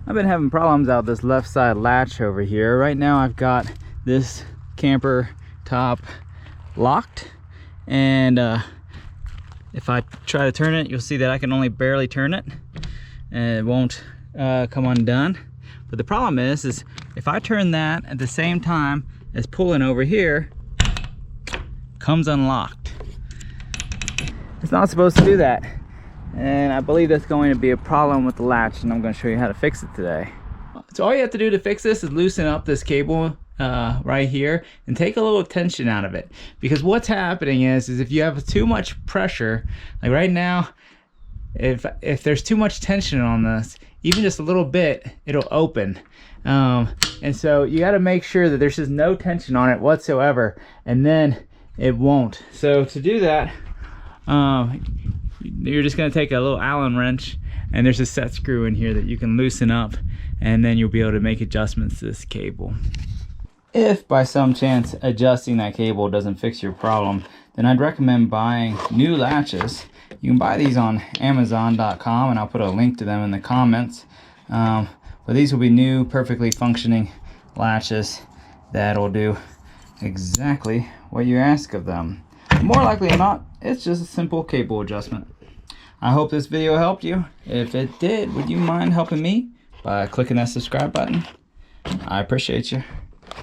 I've been having problems out this left side latch over here. Right now I've got this camper top locked, and if I try to turn it, you'll see that I can only barely turn it and it won't come undone. But the problem is if I turn that at the same time as pulling over here, comes unlocked. It's not supposed to do that, and I believe that's going to be a problem with the latch, and I'm going to show you how to fix it today. So all you have to do to fix this is loosen up this cable right here and take a little tension out of it, because what's happening is if you have too much pressure, like right now, if there's too much tension on this, even just a little bit, it'll open. And so you got to make sure that there's just no tension on it whatsoever, and then it won't. So to do that, you're just going to take a little Allen wrench, and there's a set screw in here that you can loosen up, and then you'll be able to make adjustments to this cable. If by some chance adjusting that cable doesn't fix your problem, then I'd recommend buying new latches. You can buy these on Amazon.com, and I'll put a link to them in the comments. But these will be new, perfectly functioning latches that'll do exactly what you ask of them. More likely than not, it's just a simple cable adjustment. I hope this video helped you. If it did, would you mind helping me by clicking that subscribe button? I appreciate you.